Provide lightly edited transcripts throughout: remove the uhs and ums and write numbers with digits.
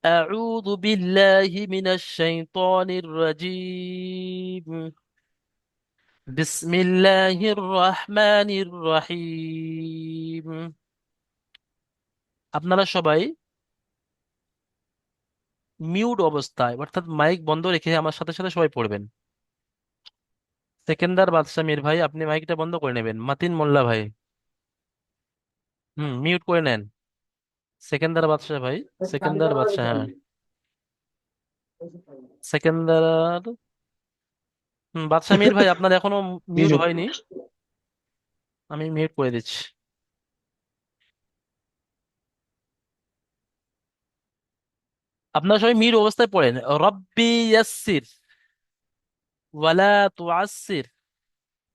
أعوذ بالله من الشيطان الرجيم. بسم الله الرحمن الرحيم. আপনারা সবাই মিউট অবস্থায় অর্থাৎ মাইক বন্ধ রেখে আমার সাথে সাথে সবাই পড়বেন। সেকেন্দার বাদশা মীর ভাই, আপনি মাইকটা বন্ধ করে নেবেন। মাতিন মোল্লা ভাই, মিউট করে নেন। সেকেন্দার বাদশা ভাই, সেকেন্দার বাদশা, হ্যাঁ, সেকেন্দার, বাদশা মীর ভাই আপনার এখনো মিউট নিযুক্ত। হয়নি। আমি মিউট করে দিচ্ছি। আপনারা সবাই মিউট অবস্থায় পড়েন। রব্বি ইয়াসসির ওয়ালা তুআসসির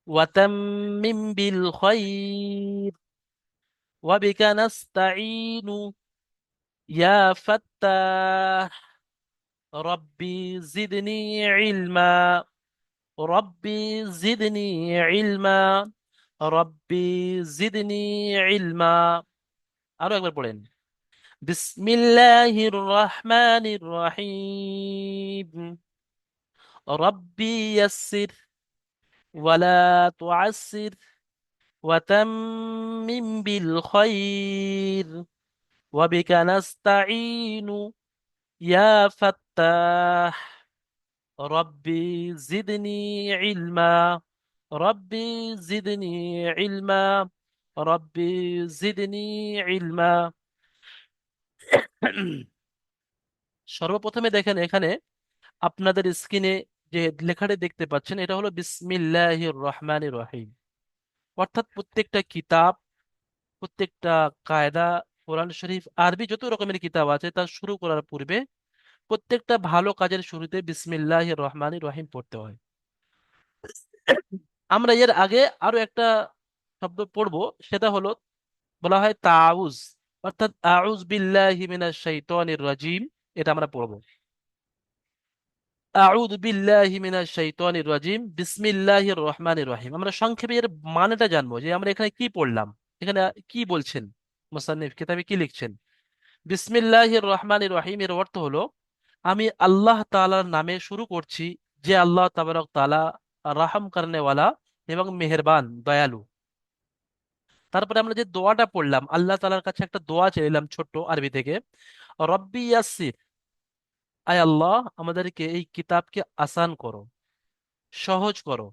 ওয়াতাম্মিম বিল খায়র ওয়াবিকা নাস্তাঈনু ইয়া ফাত্তাহ রব্বি জিদনি ইলমা রব্বি জিদনি ইলমা রব্বি জিদনি ইলমা। আরো একবার পড়েন। বিসমিল্লাহির রহমানির রহিম। রব্বি ইয়াসসির ওয়ালা তুআসসির وتمم بالخير وبك نستعين يا فتاح ربي زدني علما ربي زدني علما ربي زدني علما। সর্বপ্রথমে দেখেন এখানে আপনাদের স্ক্রিনে যে লেখাটি দেখতে পাচ্ছেন এটা হলো বিসমিল্লাহির রহমানির রহিম। অর্থাৎ প্রত্যেকটা কিতাব, প্রত্যেকটা কায়দা, কোরআন শরীফ, আরবি যত রকমের কিতাব আছে তা শুরু করার পূর্বে প্রত্যেকটা ভালো কাজের শুরুতে বিসমিল্লাহির রহমানির রহিম পড়তে হয়। আমরা এর আগে আরো একটা শব্দ পড়বো, সেটা হলো, বলা হয় তাউজ, অর্থাৎ আউজ বিল্লাহি মিনাশ শাইতানির রাজিম। এটা আমরা পড়বো। আউযু বিল্লাহি মিনাশ শাইতানির রাজিম বিসমিল্লাহির রহমানির রহিম। আমরা সংক্ষেপে এর মানেটা জানবো যে আমরা এখানে কি পড়লাম, এখানে কি বলছেন মুসান্নিফ কিতাবে কি লিখছেন। বিসমিল্লাহির রহমানির রহিম এর অর্থ হলো আমি আল্লাহ তাআলার নামে শুরু করছি, যে আল্লাহ তাবারক তাআলা রাহম করনে ওয়ালা এবং মেহেরবান দয়ালু। তারপরে আমরা যে দোয়াটা পড়লাম, আল্লাহ তাআলার কাছে একটা দোয়া চাইলাম ছোট্ট আরবি থেকে, রব্বি ইয়াসসির, আয় আল্লাহ আমাদেরকে এই কিতাবকে আসান করো, সহজ করো,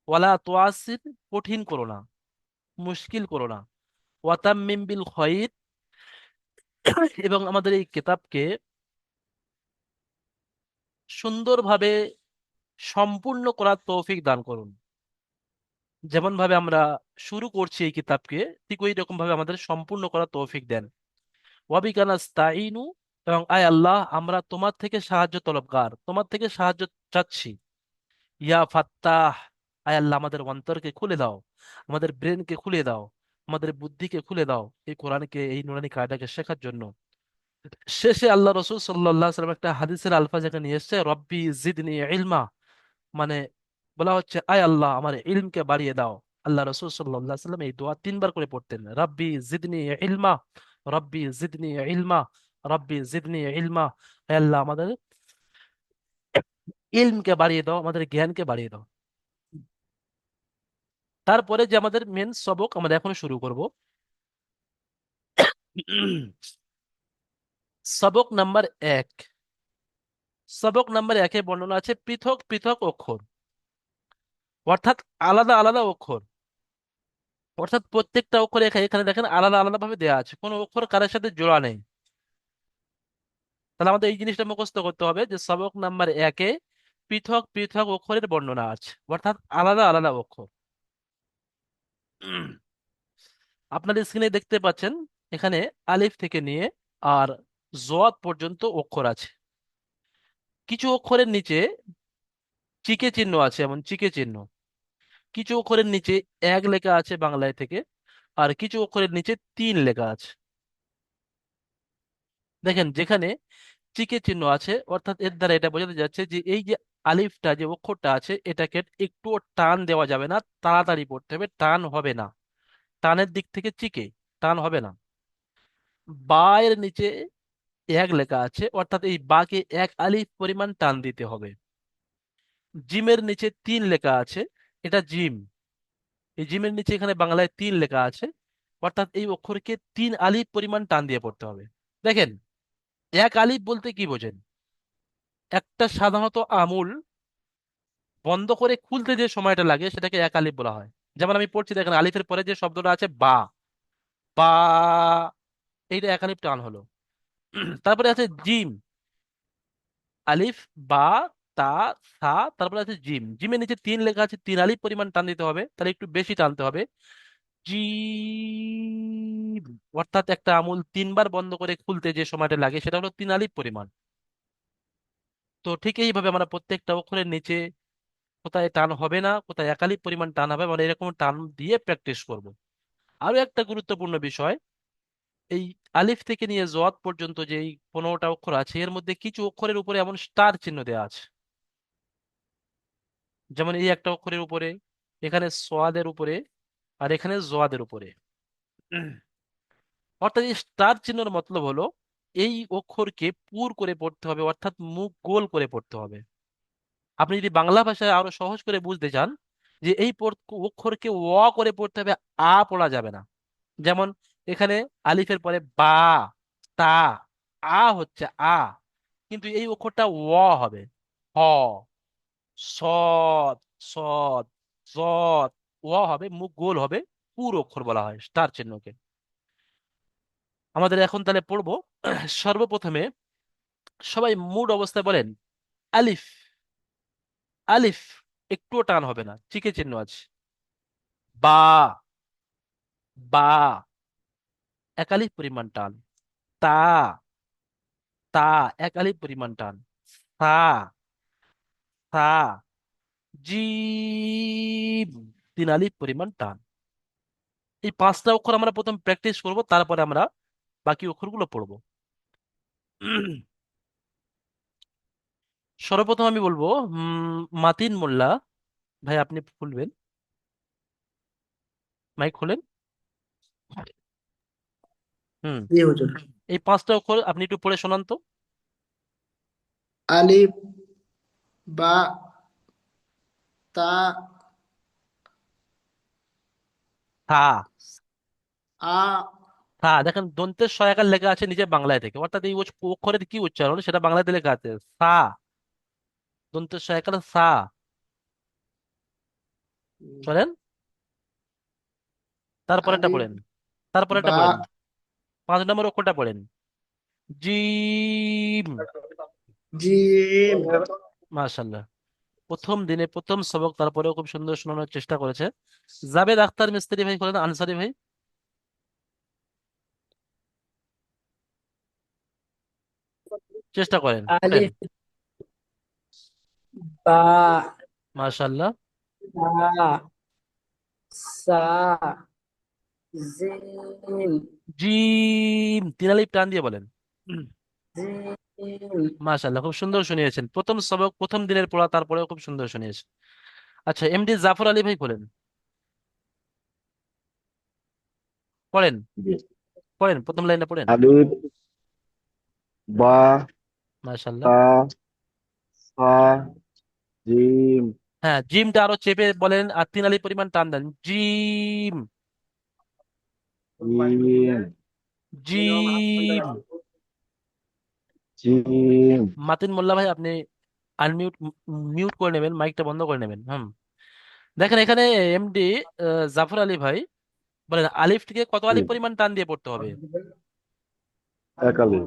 ওয়ালা তুআসির, কঠিন করো না, মুশকিল করো না, ওয়াতাম্মিম বিল খায়র, এবং আমাদের এই কিতাবকে সুন্দরভাবে সম্পূর্ণ করার তৌফিক দান করুন। যেমন ভাবে আমরা শুরু করছি এই কিতাবকে, ঠিক ওই রকম ভাবে আমাদের সম্পূর্ণ করার তৌফিক দেন। ওয়াবিকা নাস্তাইনু, এবং আয় আল্লাহ আমরা তোমার থেকে সাহায্য তলবগার, তোমার থেকে সাহায্য চাচ্ছি। ইয়া ফাত্তাহ, আয় আল্লাহ আমাদের অন্তরকে খুলে দাও, আমাদের ব্রেনকে খুলে দাও, আমাদের বুদ্ধিকে খুলে দাও এই কোরআনকে, এই নুরানি কায়দাকে শেখার জন্য। শেষে আল্লাহ রসুল সাল্লাল্লাহু আলাইহি সাল্লাম একটা হাদিসের আলফাজ এখানে নিয়ে এসেছে, রব্বি জিদনি ইলমা, মানে বলা হচ্ছে আয় আল্লাহ আমার ইলমকে বাড়িয়ে দাও। আল্লাহ রসুল সাল্লাল্লাহু আলাইহি সাল্লাম এই দোয়া তিনবার করে পড়তেন, রব্বি জিদনি ইলমা, রব্বি জিদনি ইলমা, রব্বি জিদনি ইলমা। আয় আল্লাহ আমাদের ইলমকে বাড়িয়ে দাও, আমাদের জ্ঞানকে বাড়িয়ে দাও। তারপরে যে আমাদের মেন সবক আমরা এখন শুরু করব। সবক নাম্বার 1। সবক নাম্বার 1-এ বর্ণনা আছে পৃথক পৃথক অক্ষর, অর্থাৎ আলাদা আলাদা অক্ষর। অর্থাৎ প্রত্যেকটা অক্ষর এখানে এখানে দেখেন আলাদা আলাদা ভাবে দেওয়া আছে, কোনো অক্ষর কারোর সাথে জোড়া নেই। তাহলে আমাদের এই জিনিসটা মুখস্থ করতে হবে যে সবক নাম্বার 1-এ পৃথক পৃথক অক্ষরের বর্ণনা আছে, অর্থাৎ আলাদা আলাদা অক্ষর। আপনাদের স্ক্রিনে দেখতে পাচ্ছেন এখানে আলিফ থেকে নিয়ে আর জোয়াদ পর্যন্ত অক্ষর আছে। কিছু অক্ষরের নিচে চিকে চিহ্ন আছে, এমন চিকে চিহ্ন। কিছু অক্ষরের নিচে 1 লেখা আছে বাংলায় থেকে, আর কিছু অক্ষরের নিচে 3 লেখা আছে। দেখেন যেখানে চিকে চিহ্ন আছে, অর্থাৎ এর দ্বারা এটা বোঝাতে যাচ্ছে যে এই যে আলিফটা, যে অক্ষরটা আছে, এটাকে একটুও টান দেওয়া যাবে না, তাড়াতাড়ি পড়তে হবে, টান হবে না। টানের দিক থেকে চিকে, টান হবে না। বা এর নিচে এক লেখা আছে, অর্থাৎ এই বাকে এক আলিফ পরিমাণ টান দিতে হবে। জিমের নিচে তিন লেখা আছে, এটা জিম। এই জিমের নিচে এখানে বাংলায় তিন লেখা আছে, অর্থাৎ এই অক্ষরকে তিন আলিফ পরিমাণ টান দিয়ে পড়তে হবে। দেখেন, এক আলিফ বলতে কি বোঝেন? একটা সাধারণত আমূল বন্ধ করে খুলতে যে সময়টা লাগে সেটাকে এক আলিফ বলা হয়। যেমন আমি পড়ছি, দেখেন আলিফের পরে যে শব্দটা আছে বা, বা, এইটা এক আলিফ টান হলো। তারপরে আছে জিম, আলিফ, বা, তা, সা, তারপরে আছে জিম। জিমের নিচে তিন লেখা আছে, তিন আলিফ পরিমাণ টান দিতে হবে, তাহলে একটু বেশি টানতে হবে। জিম, অর্থাৎ একটা আমূল তিনবার বন্ধ করে খুলতে যে সময়টা লাগে সেটা হলো তিন আলিফ পরিমাণ। তো ঠিক এইভাবে আমরা প্রত্যেকটা অক্ষরের নিচে কোথায় টান হবে না, কোথায় এক আলিফ পরিমাণ টান হবে, আমরা এরকম টান দিয়ে প্র্যাকটিস করব। আরো একটা গুরুত্বপূর্ণ বিষয়, এই আলিফ থেকে নিয়ে জোয়াদ পর্যন্ত যে এই 15টা অক্ষর আছে, এর মধ্যে কিছু অক্ষরের উপরে এমন স্টার চিহ্ন দেওয়া আছে। যেমন এই একটা অক্ষরের উপরে, এখানে সোয়াদের উপরে, আর এখানে জোয়াদের উপরে। উম, অর্থাৎ এই স্টার চিহ্নের মতলব হলো এই অক্ষরকে পুর করে পড়তে হবে, অর্থাৎ মুখ গোল করে পড়তে হবে। আপনি যদি বাংলা ভাষায় আরো সহজ করে বুঝতে চান, যে এই অক্ষরকে করে পড়তে হবে, পড়া যাবে না। যেমন এখানে আলিফের পরে বা, তা, হচ্ছে কিন্তু এই অক্ষরটা হবে হ, সদ, সদ, জদ, হবে, মুখ গোল হবে, পুরো অক্ষর বলা হয় স্টার চিহ্নকে। আমাদের এখন তাহলে পড়বো। সর্বপ্রথমে সবাই মুড অবস্থায় বলেন আলিফ। আলিফ, একটুও টান হবে না, চিকে চিহ্ন আছে। বা, বা, এক আলিফ পরিমাণ টান। তা, তা, এক আলিফ পরিমাণ টান। সা, সা, জিম, তিন আলিফ পরিমাণ টান। এই পাঁচটা অক্ষর আমরা প্রথম প্র্যাকটিস করব, তারপরে আমরা বাকি অক্ষরগুলো পড়বো। সর্বপ্রথম আমি বলবো মাতিন মোল্লা ভাই, আপনি খুলবেন, মাইক খোলেন। হুম, জি হুজুর। এই পাঁচটা অক্ষর আপনি একটু পড়ে শোনান তো। আলিফ, বা, তা, থা, আ, থা, দেখেন দন্তের স আকার লেখা আছে নিচে বাংলায় থেকে, অর্থাৎ এই অক্ষরের কি উচ্চারণ সেটা বাংলাতে লেখা আছে। সা, দন্তের স আকার সা। চলেন, তারপরেরটা আলিফ, পড়েন, তারপরেরটা বা, পড়েন, 5 নম্বর অক্ষরটা পড়েন, জিম। জিম। মাশাল্লাহ, প্রথম দিনে প্রথম সবক, তারপরেও খুব সুন্দর শোনানোর চেষ্টা করেছে। জাবেদ আখতার মিস্ত্রি ভাই করেন, আনসারি ভাই চেষ্টা করেন, পড়েন। আলিফ, বা, মাশাল্লাহ। তা, সা, জিম, জিম, তিন আলিফ টান দিয়ে বলেন। জিম। মাশাল্লাহ, খুব সুন্দর শুনিয়েছেন, প্রথম সবক প্রথম দিনের পড়া, তারপরেও খুব সুন্দর শুনিয়েছেন। আচ্ছা, এমডি জাফর আলী ভাই বলেন, পড়েন, জি। পড়েন, প্রথম লাইনে পড়েন। আলিফ, বা, মাশাল্লাহ। তা, সা, জিম, হ্যাঁ, জিমটা আরো চেপে বলেন, আর তিন আলিফ পরিমাণ টান দেন, জিম, জিম, জিম। জিম। মাতিন মোল্লা ভাই, আপনি আনমিউট, মিউট করে নেবেন, মাইকটা বন্ধ করে নেবেন। দেখেন এখানে এমডি জাফর আলী ভাই বলেন আলিফটিকে কত জি। আলিফ পরিমাণ টান দিয়ে পড়তে হবে? এক আলিফ।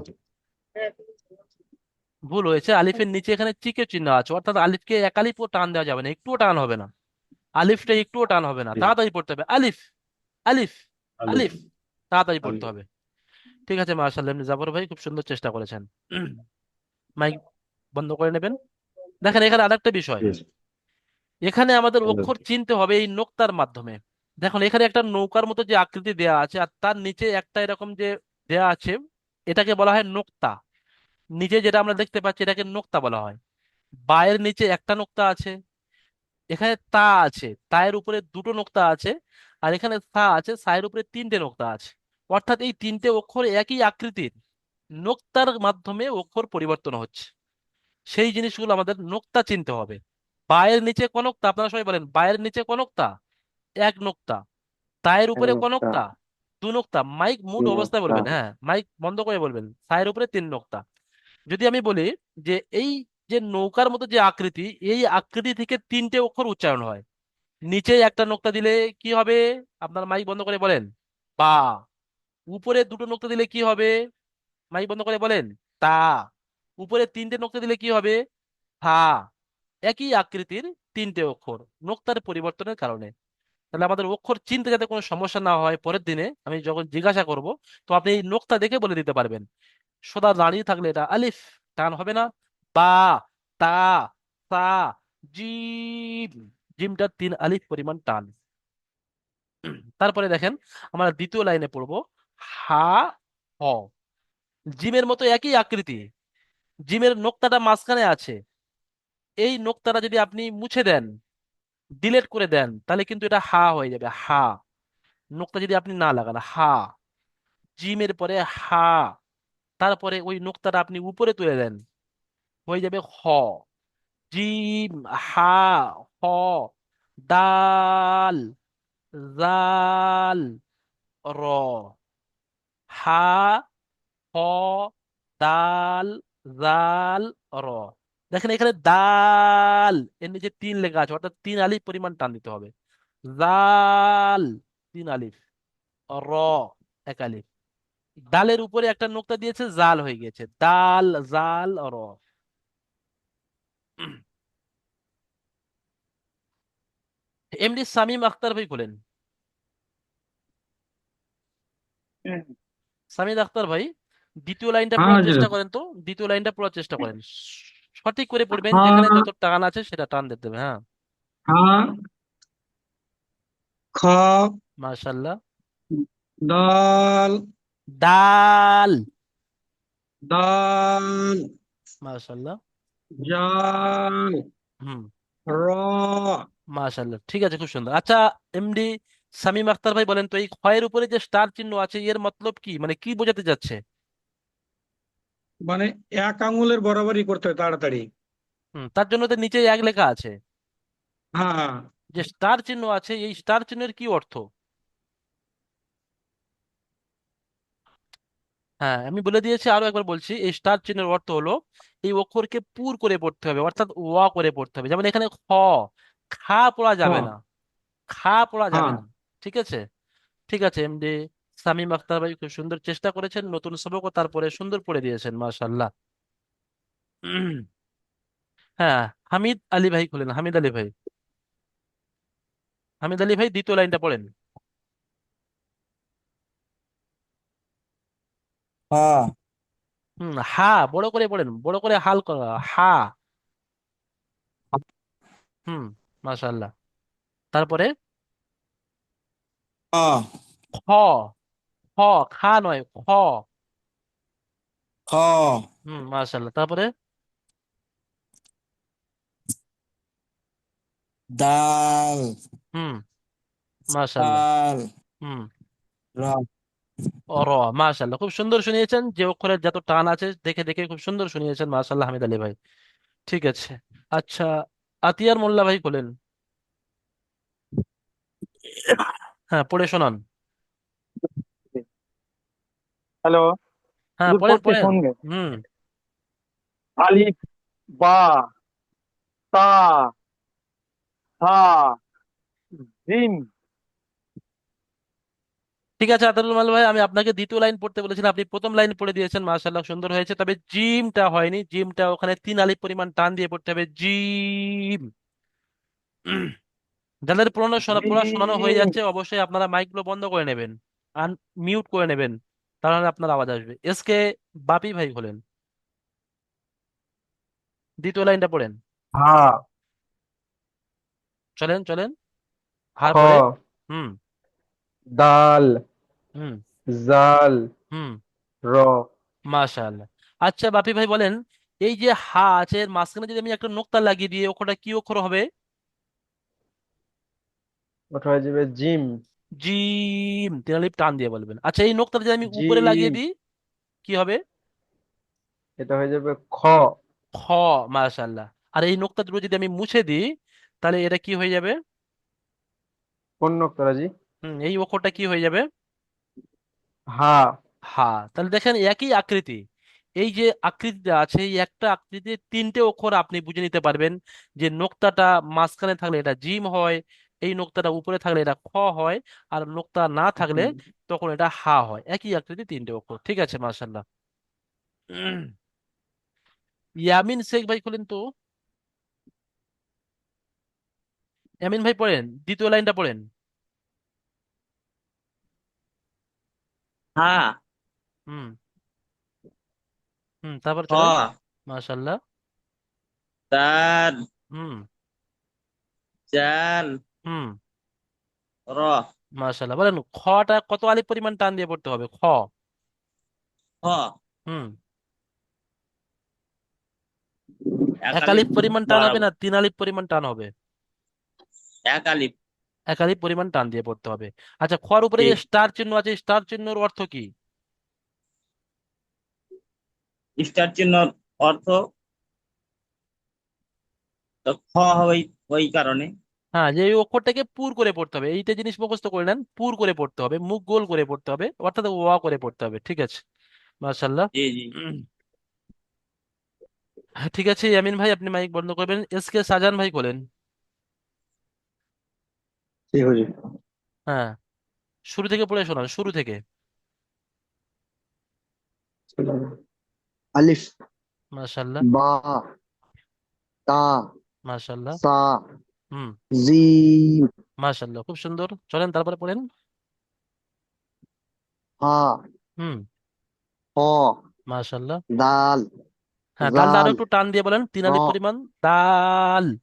ভুল হয়েছে, আলিফের নিচে এখানে চিকের চিহ্ন আছে, অর্থাৎ আলিফকে এক আলিফও টান দেওয়া যাবে না, একটুও টান হবে না। আলিফটা একটুও টান হবে না, জি। তাড়াতাড়ি পড়তে হবে, আলিফ, আলিফ, আলিফ, আলিফ, তাড়াতাড়ি পড়তে আলিফ। হবে। ঠিক আছে, মার্শাল্লাহ, এমনি জাফর ভাই খুব সুন্দর চেষ্টা করেছেন। মাইক বন্ধ করে নেবেন। দেখেন এখানে আরেকটা বিষয়, জি। এখানে আমাদের বলেন। অক্ষর চিনতে হবে এই নোক্তার মাধ্যমে। দেখুন এখানে একটা নৌকার মতো যে আকৃতি দেয়া আছে, আর তার নিচে একটা এরকম যে দেয়া আছে, এটাকে বলা হয় নোক্তা। নিচে যেটা আমরা দেখতে পাচ্ছি এটাকে নোক্তা বলা হয়। বায়ের নিচে একটা নোক্তা আছে, এখানে তা আছে, তায়ের উপরে দুটো নোক্তা আছে, আর এখানে সা আছে, সায়ের উপরে তিনটে নোক্তা আছে। অর্থাৎ এই তিনটে অক্ষর একই আকৃতির, নোক্তার মাধ্যমে অক্ষর পরিবর্তন হচ্ছে, সেই জিনিসগুলো আমাদের নোক্তা চিনতে হবে। বায়ের নিচে কনক্তা, আপনারা সবাই বলেন বায়ের নিচে কনক্তা, এক নোক্তা। তায়ের উপরে একটা কনক্তা, দু নোক্তা। মাইক মুট তিন অবস্থায় একটা বলবেন, হ্যাঁ মাইক বন্ধ করে বলবেন। তায়ের উপরে তিন নোক্তা। যদি আমি বলি যে এই যে নৌকার মতো যে আকৃতি, এই আকৃতি থেকে তিনটে অক্ষর উচ্চারণ হয়, নিচে একটা নোক্তা দিলে কি হবে? আপনার মাইক বন্ধ করে বলেন, বা। উপরে দুটো নোক্তা দিলে কি হবে? মাইক বন্ধ করে বলেন, তা। উপরে তিনটে নোক্তা দিলে কি হবে? থা। একই আকৃতির তিনটে অক্ষর, নোক্তার পরিবর্তনের কারণে। তাহলে আমাদের অক্ষর চিনতে যাতে কোনো সমস্যা না হয়, পরের দিনে আমি যখন জিজ্ঞাসা করব, তো আপনি এই নোক্তা দেখে বলে দিতে পারবেন। সোদা দাঁড়িয়ে থাকলে এটা আলিফ, টান হবে না। বা, তা, সা, জিম, জিমটার তিন আলিফ পরিমাণ টান। তারপরে দেখেন, আমরা দ্বিতীয় লাইনে পড়বো, হা, হ। জিমের মতো একই আকৃতি, জিমের নোক্তাটা মাঝখানে আছে। এই নোক্তাটা যদি আপনি মুছে দেন, ডিলেট করে দেন, তাহলে কিন্তু এটা হা হয়ে যাবে, হা। নোক্তা যদি আপনি না লাগান, হা। জিমের পরে হা, তারপরে ওই নোক্তাটা আপনি উপরে তুলে দেন, হয়ে যাবে হ। জিম, হা, হ, দাল, জাল, র। হা, হ, দাল, জাল, র। দেখেন এখানে দাল, এর নিচে তিন লেখা আছে, অর্থাৎ তিন আলিফ পরিমাণ টান দিতে হবে। জাল, তিন আলিফ। র, এক আলিফ। ডালের উপরে একটা নোক্তা দিয়েছে, জাল হয়ে গেছে, দাল, জাল, র। এমডি সামিম আখতার ভাই বলেন। সামিদ আখতার ভাই, দ্বিতীয় লাইনটা হ্যাঁ পড়ার হুজুর। চেষ্টা করেন তো, দ্বিতীয় লাইনটা পড়ার চেষ্টা করেন। সঠিক করে পড়বেন, যেখানে হা, যত টান আছে সেটা টান দিতে হবে, হ্যাঁ। হা, খ, মাশাল্লাহ। দাল, দাল। দাল, মাশাল্লাহ। জাল, হুম। র। মাশাল্লাহ, ঠিক আছে, খুব সুন্দর। আচ্ছা, এমডি সামিম আখতার ভাই বলেন তো, এই ক্ষয়ের উপরে যে স্টার চিহ্ন আছে, এর মতলব কি, মানে কি বোঝাতে যাচ্ছে? মানে এক আঙুলের বরাবরই করতে হয় তাড়াতাড়ি। তার জন্য তো নিচে এক লেখা আছে, হ্যাঁ, যে স্টার চিহ্ন আছে, এই স্টার চিহ্নের কি অর্থ? হ্যাঁ, আমি বলে দিয়েছি, আরো একবার বলছি, এই স্টার চিহ্নের অর্থ হলো এই অক্ষরকে পুর করে পড়তে হবে, অর্থাৎ ওয়া করে পড়তে হবে। যেমন এখানে খ, খা পড়া খ, যাবে না, খা পড়া যাবে হ্যাঁ। না। ঠিক আছে, ঠিক আছে। এমডি সামিম আখতার ভাই খুব সুন্দর চেষ্টা করেছেন, নতুন সবকও তারপরে সুন্দর পড়ে দিয়েছেন, মাশাআল্লাহ। হ্যাঁ, হামিদ আলী ভাই খুলেন, হামিদ আলী ভাই। হামিদ আলী ভাই, দ্বিতীয় লাইনটা পড়েন। হ্যাঁ হা, বড় করে পড়েন, বড় করে হাল করা, হা। হুম, মাশাআল্লাহ। তারপরে হ্যাঁ খ, খ, খা নয়, খ। খ মাশাআল্লাহ। তারপরে দাল হুম, মাশাআল্লাহ। চাল হুম, র। র। মাশাআল্লাহ, খুব সুন্দর শুনিয়েছেন, যে অক্ষরের যত টান আছে দেখে দেখে খুব সুন্দর শুনিয়েছেন, মাশাআল্লাহ হামিদ আলী ভাই। ঠিক আছে। আচ্ছা, আতিয়ার মোল্লা ভাই বলেন। হ্যাঁ, পড়ে শোনান। হ্যালো, হ্যাঁ, হুজুর পড়েন পড়ছি পড়েন। শুনবে? হুম। আলিফ, বা, তা, সা, জিম। ঠিক আছে আতারুল মাল ভাই, আমি আপনাকে দ্বিতীয় লাইন পড়তে বলেছিলাম, আপনি প্রথম লাইন পড়ে দিয়েছেন, মাশাআল্লাহ সুন্দর হয়েছে। তবে জিমটা হয়নি, জিমটা ওখানে তিন আলিফ পরিমাণ টান দিয়ে পড়তে হবে, জিম। যাদের পড়া শোনানো হয়ে জিম। যাচ্ছে, অবশ্যই আপনারা মাইকগুলো বন্ধ করে নেবেন, মিউট করে নেবেন, তাহলে আপনার আওয়াজ আসবে। এসকে বাপি ভাই বলেন, দ্বিতীয় লাইনটা পড়েন। হা, চলেন চলেন, খ, হার পরে। হুম। দাল, হুম। জাল, হুম। র। মাশাআল্লাহ। আচ্ছা বাপি ভাই বলেন, এই যে হা আছে, এর মাঝখানে যদি আমি একটা নোক্তা লাগিয়ে দিই, অক্ষরটা কি অক্ষর হবে? ওটা হয়ে যাবে জিম। জিম, তিন আলিফ টান দিয়ে বলবেন। আচ্ছা, এই নোক্তাটা যদি আমি উপরে লাগিয়ে জিম। দিই, কি হবে? এটা হয়ে যাবে খ। খ। মাশাআল্লাহ। আর এই নোক্তা দুটো যদি আমি মুছে দিই তাহলে এটা কি হয়ে যাবে? কোন নোক্তারাজি? এই অক্ষরটা কি হয়ে যাবে? হা। হ্যাঁ, তাহলে দেখেন একই আকৃতি, এই যে আকৃতিটা আছে এই একটা আকৃতিতে তিনটে অক্ষর আপনি বুঝে নিতে পারবেন যে নোক্তাটা মাঝখানে থাকলে এটা জিম হয়, এই নোক্তাটা উপরে থাকলে এটা খ হয়, আর নোক্তা না থাকলে হুম। তখন এটা হা হয়। একই আকৃতি তিনটে অক্ষর। ঠিক আছে, মাশাআল্লাহ। ইয়ামিন শেখ ভাই খুলেন তো। ইয়ামিন ভাই পড়েন, দ্বিতীয় লাইনটা পড়েন। হা, হুম। তারপর হ, চলেন। মাশাআল্লাহ। দাল, হুম। জাল, হুম। র, মাশাআল্লাহ। বলেন খটা কত আলিফ পরিমাণ টান দিয়ে পড়তে হবে? খ। হ, হুম। এক এক আলিফ আলিফ পরিমাণ টান হবে বরাবর, না তিন আলিফ পরিমাণ টান হবে? এক আলিফ। এক আলিফ পরিমাণ টান দিয়ে পড়তে হবে। আচ্ছা, খর উপরে যে ঠিক। স্টার চিহ্ন আছে, স্টার চিহ্নের অর্থ কি? স্টার চিহ্ন অর্থ তো খ হবে ওই কারণে। হ্যাঁ, যে এই অক্ষরটাকে পুর করে পড়তে হবে, এইটা জিনিস মুখস্থ করে নেন, পুর করে পড়তে হবে, মুখ গোল করে পড়তে হবে, অর্থাৎ ওয়া করে পড়তে হবে। ঠিক আছে, মাশাআল্লাহ। জি জি। হ্যাঁ, ঠিক আছে ইয়ামিন ভাই, আপনি মাইক বন্ধ করবেন। এস কে শাহজাহান ভাই বলেন। জি হুজুর। হ্যাঁ, শুরু থেকে পড়ে শোনান, শুরু থেকে। আলিফ, মাশাআল্লাহ। বা, তা, মাশাআল্লাহ। সা, হুম। জিম, মাশাআল্লাহ, খুব সুন্দর। চলেন তারপরে পড়েন। হা, হুম। হ, মাশাআল্লাহ। দাল, হ্যাঁ, দালটা আরো জাল, একটু টান দিয়ে বলেন, তিন র, আলিফ পরিমাণ। দাল।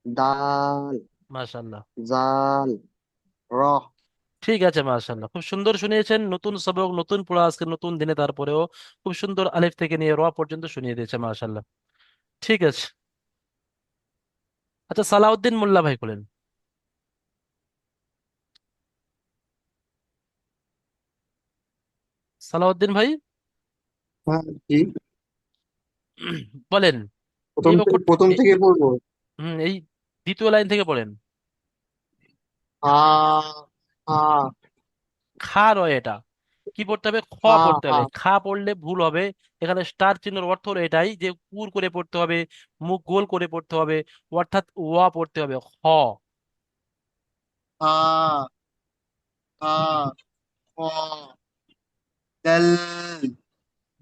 দাল, মাশাআল্লাহ। জাল, র। ঠিক আছে, মাশাআল্লাহ, খুব সুন্দর শুনিয়েছেন। নতুন সবক, নতুন পড়া, আজকে নতুন দিনে, তারপরেও খুব সুন্দর আলিফ থেকে নিয়ে র পর্যন্ত শুনিয়ে দিয়েছে, মাশাআল্লাহ। ঠিক আছে। আচ্ছা, সালাউদ্দিন মোল্লা ভাই বলেন। সালাউদ্দিন ভাই হ্যাঁ, জি। বলেন। প্রথম এই থেকে অক্ষর, প্রথম এ- থেকে পড়বো। এই দ্বিতীয় লাইন থেকে পড়েন। হা, হা, খা রয় এটা, কি পড়তে হবে? খ হা, পড়তে হা, হবে। খা পড়লে ভুল হবে। এখানে স্টার চিহ্নের অর্থ হলো এটাই যে পুর করে পড়তে হবে, মুখ গোল করে পড়তে হবে, অর্থাৎ ওয়া পড়তে হবে। খ। হা, হা, খ, দাল,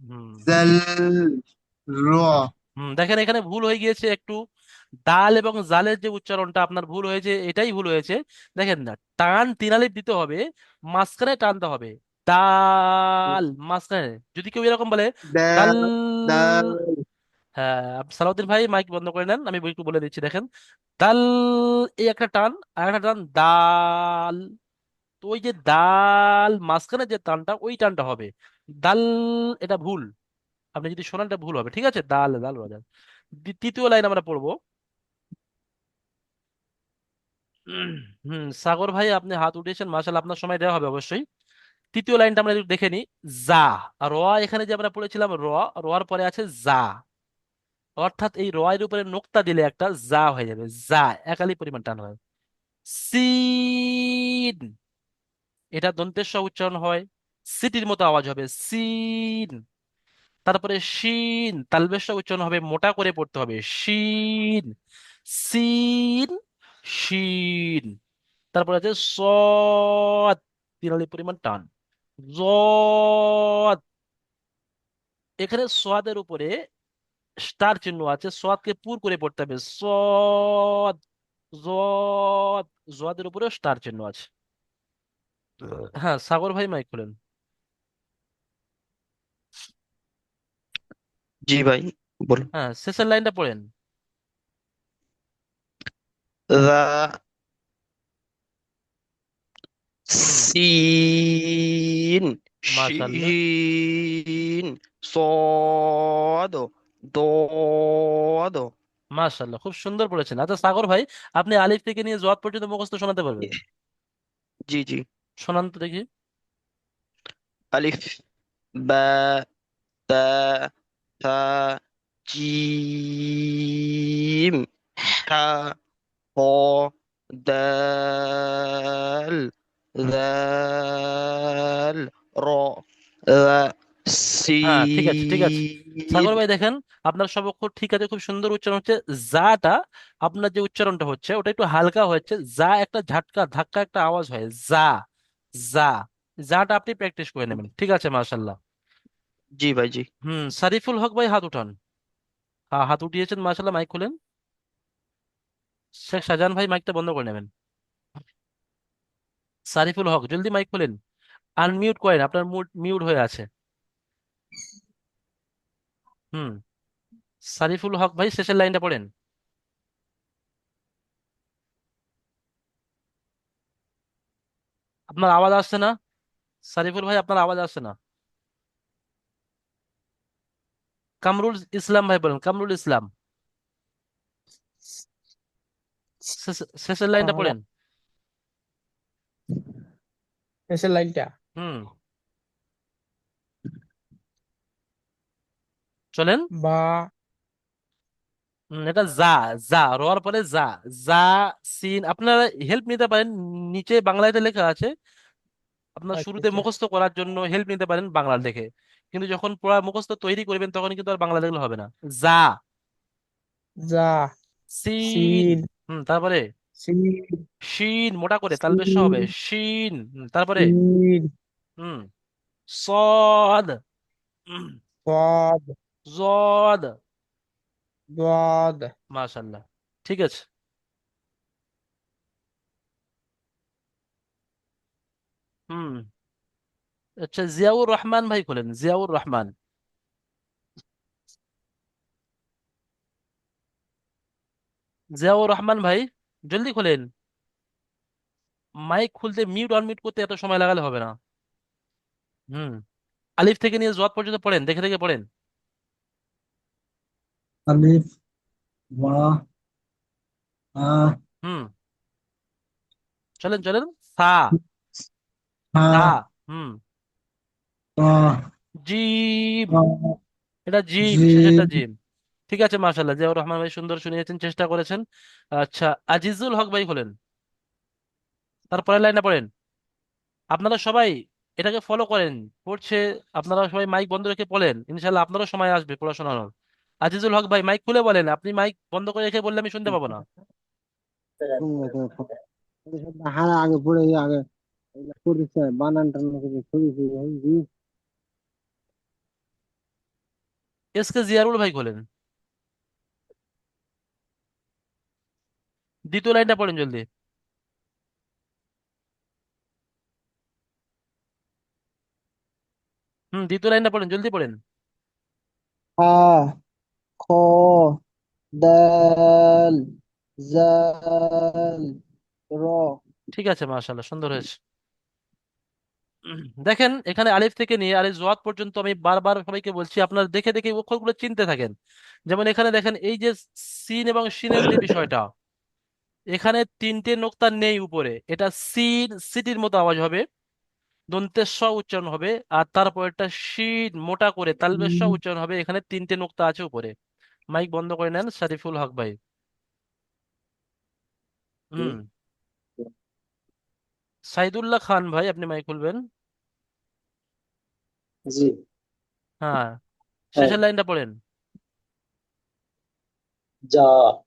হুম। জাল, র। দেখেন এখানে ভুল হয়ে গিয়েছে একটু। দাল এবং জালের যে উচ্চারণটা আপনার ভুল হয়েছে, এটাই ভুল হয়েছে। দেখেন না, টান তিন আলিফ দিতে হবে, মাঝখানে টানতে হবে। দাল মাঝখানে। যদি কেউ এরকম বলে দাল, দাল, দাল, হ্যাঁ, সালাউদ্দিন ভাই মাইক বন্ধ করে নেন, আমি একটু বলে দিচ্ছি। দেখেন, দাল, এই একটা টান, আর একটা টান দাল। তো ওই যে দাল মাঝখানে যে টানটা, ওই টানটা হবে দাল। এটা ভুল, আপনি যদি শোনান এটা ভুল হবে। ঠিক আছে, দাল দাল বাজার। তৃতীয় লাইন আমরা পড়বো। উম, সাগর ভাই আপনি হাত উঠিয়েছেন, মাশাআল্লাহ, আপনার সময় দেওয়া হবে অবশ্যই। তৃতীয় লাইনটা আমরা একটু দেখে নিই। যা। আর র, এখানে যে আমরা পড়েছিলাম র, রর পরে আছে যা, অর্থাৎ এই র এর উপরে নোক্তা দিলে একটা যা হয়ে যাবে। যা, একালি পরিমাণ টান হয়। সিন, এটা দন্তের স উচ্চারণ হয়, সিটির মতো আওয়াজ হবে, সিন। তারপরে শিন, তালবের স উচ্চারণ হবে, মোটা করে পড়তে হবে, শিন, সিন, শিন। তারপরে আছে সদ, তিন আলিফ পরিমাণ টান, জদ। এখানে সোয়াদের উপরে স্টার চিহ্ন আছে, সোয়াদকে পুর করে পড়তে হবে, সদ, জদ। জদের উপরে স্টার চিহ্ন আছে। হ্যাঁ, সাগর ভাই মাইক খুলেন। জি ভাই, বলুন। হ্যাঁ, শেষের লাইনটা পড়েন। রা, হুম। সিন, মাশাআল্লাহ। শিন, সদ, দদ। মাশাআল্লাহ, খুব সুন্দর পড়েছেন। আচ্ছা সাগর ভাই, আপনি আলিফ থেকে নিয়ে জোয়াদ পর্যন্ত মুখস্থ শোনাতে পারবেন? জি জি। শোনান তো দেখি। আলিফ, বা, তা থা জিম হা হ দাল দাল র রা হ্যাঁ, ঠিক আছে, ঠিক আছে। সাগর সিন। ভাই দেখেন, আপনার সব অক্ষর ঠিক আছে, খুব সুন্দর উচ্চারণ হচ্ছে। জাটা, আপনার যে উচ্চারণটা হচ্ছে ওটা একটু হালকা হচ্ছে। যা একটা ঝাটকা ধাক্কা একটা আওয়াজ হয়, যা। যা। জাটা আপনি প্র্যাকটিস করে নেবেন, ঠিক আছে, মাশাল্লাহ। জি ভাই জি। সারিফুল হক ভাই হাত উঠান। হ্যাঁ, হাত উঠিয়েছেন, মাশাল্লাহ, মাইক খুলেন। শেখ শাহজাহান ভাই মাইকটা বন্ধ করে নেবেন। সারিফুল হক জলদি মাইক খুলেন। আনমিউট করেন, আপনার মিউট হয়ে আছে। হুম। সারিফুল হক ভাই শেষের লাইনটা পড়েন। আপনার আওয়াজ আসছে না। সারিফুল ভাই, আপনার আওয়াজ আসছে না। কামরুল ইসলাম ভাই বলেন, কামরুল ইসলাম। শেষের লাইনটা পড়েন। শেষের লাইনটা হুম। চলেন। বা এটা যা। যা রোয়ার পরে যা। যা। সিন, আপনারা হেল্প নিতে পারেন। নিচে বাংলাতে লেখা আছে, আপনার আচ্ছা শুরুতে আচ্ছা মুখস্থ করার জন্য হেল্প নিতে পারেন বাংলা দেখে। কিন্তু যখন পড়া মুখস্থ তৈরি করবেন তখন কিন্তু আর বাংলা দেখলে হবে না। যা। যা সিন। সিন তারপরে সিন শিন, মোটা করে তাল বেশ হবে, সিন শিন। তারপরে সিন হুম সদ। হুম, বদ জদ। বদ মাশাল্লাহ, ঠিক আছে। হুম। আচ্ছা, জিয়াউর রহমান ভাই খোলেন, জিয়াউর রহমান। জিয়াউর রহমান ভাই, জলদি খোলেন। মাইক খুলতে মিউট অনমিউট করতে এত সময় লাগালে হবে না। হুম। আলিফ থেকে নিয়ে জদ পর্যন্ত পড়েন, দেখে দেখে পড়েন। আলিফ বা আ হুম। চলেন চলেন। সা। হা সা। হুম। তা জিম। তা এটা জিম, শেষেরটা জিম জিম। ঠিক আছে, মাশাল্লাহ, জিয়াউর রহমান ভাই সুন্দর শুনিয়েছেন, চেষ্টা করেছেন। আচ্ছা, আজিজুল হক ভাই খোলেন। তারপরের লাইনটা পড়েন। আপনারা সবাই এটাকে ফলো করেন, পড়ছে। আপনারা সবাই মাইক বন্ধ রেখে পড়েন, ইনশাল্লাহ আপনারও সময় আসবে পড়াশোনার। আজিজুল হক ভাই মাইক খুলে বলেন, আপনি মাইক বন্ধ করে রেখে বললে আমি শুনতে পাবো না। হ্যাঁ আগে পড়ে আগে করেছে বানান টান করেছে এস কে জিয়ারুল ভাই খোলেন। দ্বিতীয় লাইনটা পড়েন জলদি। দ্বিতীয় লাইনটা পড়েন, জলদি পড়েন। হা খ দাল জাল র ঠিক আছে, মাশাআল্লাহ, সুন্দর হয়েছে। দেখেন, এখানে আলিফ থেকে নিয়ে আলিফ জোয়াদ পর্যন্ত আমি বারবার সবাইকে বলছি, আপনারা দেখে দেখে এই অক্ষরগুলো চিনতে থাকেন। যেমন এখানে দেখেন, এই যে সিন এবং শিনের যে বিষয়টা, এখানে তিনটে নোক্তা নেই উপরে, এটা সিন সিটির মতো আওয়াজ হবে, দন্তের স উচ্চারণ হবে। আর তারপর একটা শিন মোটা করে তালবের স উচ্চারণ হবে, এখানে তিনটে নোক্তা আছে উপরে। মাইক বন্ধ করে নেন শরীফুল হক ভাই। হুম। সাইদুল্লাহ খান ভাই, আপনি মাইক খুলবেন। জি হ্যাঁ, হ্যাঁ শেষের লাইনটা পড়েন। যা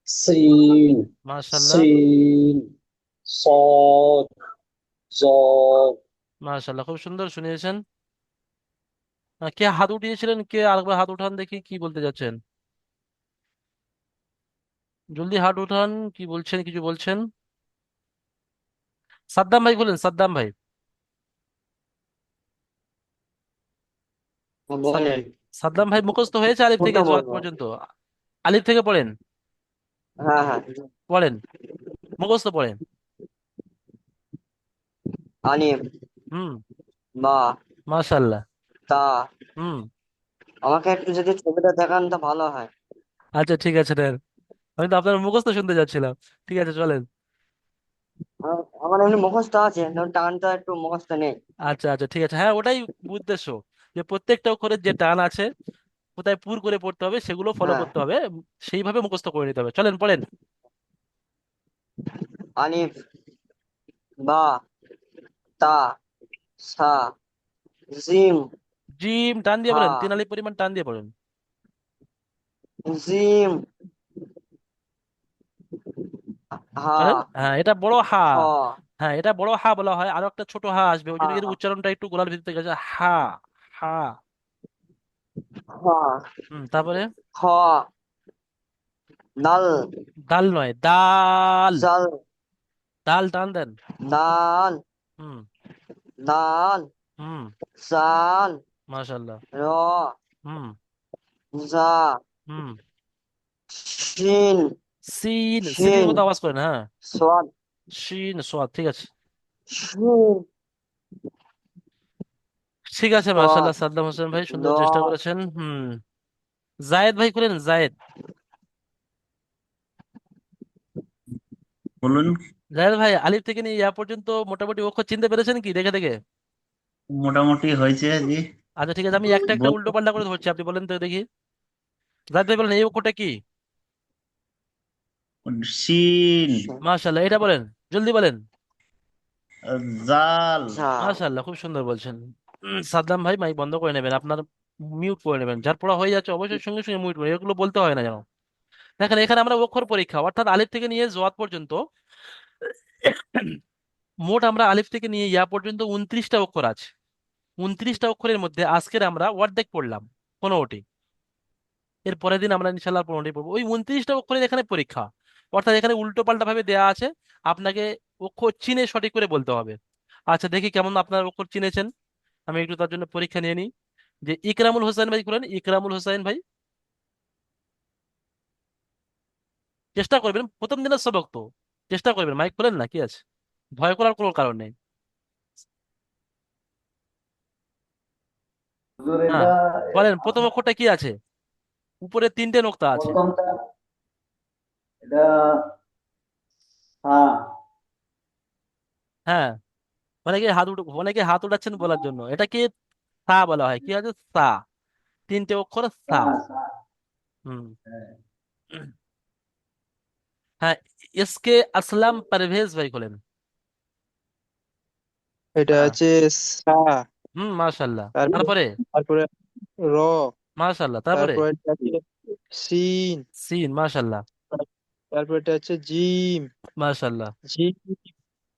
সিন মাশাল্লাহ। সিন صاد জ মাশাল্লাহ, খুব সুন্দর শুনিয়েছেন। কে হাত উঠিয়েছিলেন, কে আরেকবার হাত উঠান দেখি, কি বলতে যাচ্ছেন। জলদি হাত উঠান, কি বলছেন, কিছু বলছেন। সাদ্দাম ভাই বলেন, সাদ্দাম ভাই। সাদ- বলেন সাদ্দাম ভাই মুখস্থ হয়েছে আলিফ থেকে কোনটা জোয়াদ বলবো পর্যন্ত। আলিফ থেকে পড়েন। হ্যাঁ হ্যাঁ পড়েন, মুখস্থ পড়েন। আলিফ হুম। বা মাশাল্লাহ। তা হুম। আমাকে একটু যদি ছবিটা দেখান তো ভালো হয় আচ্ছা, ঠিক আছে নেন। আমি তো আপনার মুখস্থ শুনতে যাচ্ছিলাম। ঠিক আছে, চলেন। আমার এমনি মুখস্থ আছে টানটা একটু মুখস্থ নেই আচ্ছা আচ্ছা, ঠিক আছে, হ্যাঁ, ওটাই উদ্দেশ্য, যে প্রত্যেকটা অক্ষরের যে টান আছে, কোথায় পুর করে পড়তে হবে, সেগুলো ফলো হ্যাঁ, করতে হবে, সেইভাবে মুখস্থ করে নিতে হবে। চলেন পড়েন। আলিফ, বা, তা, সা, জিম, জিম টান দিয়ে হা, বলেন, 3 আলিফ পরিমাণ টান দিয়ে পড়েন। জিম, হা, বলেন, হ্যাঁ এটা বড় হা। খ, হ্যাঁ এটা বড় হা বলা হয়, আরো একটা ছোট হা আসবে, ওই হা, জন্য কিন্তু উচ্চারণটা একটু গলার ভিতর থেকে গেছে, হা। হা। খ, তারপরে খ, দাল, দাল নয়, দাল। জাল, দাল টান দেন। দাল, হুম। দাল, হুম। জাল, মাশাআল্লাহ। র, হুম। জা, হুম। শিন, সিন, সিনের শিন, মতো আওয়াজ করেন, হ্যাঁ। সোয়াদ, শিন সোয়াদ, ঠিক আছে। শিন, ঠিক আছে, সোয়াদ, মাশাআল্লাহ, সাদ্দাম হোসেন ভাই দ, সুন্দর চেষ্টা করেছেন। জায়েদ ভাই করেন, জায়েদ। বলুন। জায়েদ ভাই আলিফ থেকে নিয়ে ইয়া পর্যন্ত মোটামুটি অক্ষর চিনতে পেরেছেন কি দেখে দেখে? মোটামুটি হয়েছে জি। আচ্ছা ঠিক আছে, আমি একটা একটা বল- উল্টো পাল্টা করে ধরছি, আপনি বলেন তো দেখি। জায়েদ ভাই বলেন, এই অক্ষরটা কি? শিন। শিন, মাশাআল্লাহ, এটা বলেন, জলদি বলেন। জাল। ঝা, মাশাআল্লাহ, খুব সুন্দর বলছেন। সাদ্দাম ভাই মাইক বন্ধ করে নেবেন আপনার, মিউট করে নেবেন, যার পড়া হয়ে যাচ্ছে অবশ্যই সঙ্গে সঙ্গে মিউট করে, এগুলো বলতে হয় না যেন। দেখেন এখানে আমরা অক্ষর পরীক্ষা, অর্থাৎ আলিফ থেকে নিয়ে জোয়াদ পর্যন্ত মোট আমরা আলিফ থেকে নিয়ে ইয়া পর্যন্ত 29টা অক্ষর আছে। 29টা অক্ষরের মধ্যে আজকের আমরা অর্ধেক পড়লাম, 15টি। এর পরের দিন আমরা ইনশাল্লাহ 15টি পড়বো। ওই 29টা অক্ষরের এখানে পরীক্ষা, অর্থাৎ এখানে উল্টো পাল্টা ভাবে দেয়া আছে, আপনাকে অক্ষর চিনে সঠিক করে বলতে হবে। আচ্ছা দেখি কেমন আপনার অক্ষর চিনেছেন, আমি একটু তার জন্য পরীক্ষা নিয়ে নিই। যে ইকরামুল হোসেন ভাই করেন, ইকরামুল হোসেন ভাই চেষ্টা করবেন, প্রথম দিনের সবক তো, চেষ্টা করবেন, মাইক খোলেন না, কি আছে, ভয় করার কোনো কারণ নেই। হুজুর, হ্যাঁ এটা বলেন, প্রথম আপনার অক্ষরটা কি আছে? উপরে 3টে নোক্তা আছে। প্রথমটা, এটা হ্যাঁ। হ্যাঁ, অনেকে হাত উঠাচ্ছেন বলার জন্য, এটাকে সা বলা হয়, কি আছে, সা। 3টে অক্ষর সা। হুম। হ্যাঁ, এসকে আসলাম পারভেজ ভাই বলেন। এটা হ্যাঁ। হচ্ছে সা। মাশাল্লাহ। তারপরে তারপরে তারপরে র। মাশাল্লাহ, তারপরে তারপরে এটা হচ্ছে সিন। সিন, মাশাল্লাহ। তারপর এটা হচ্ছে জিম। মাশাল্লাহ। জিম।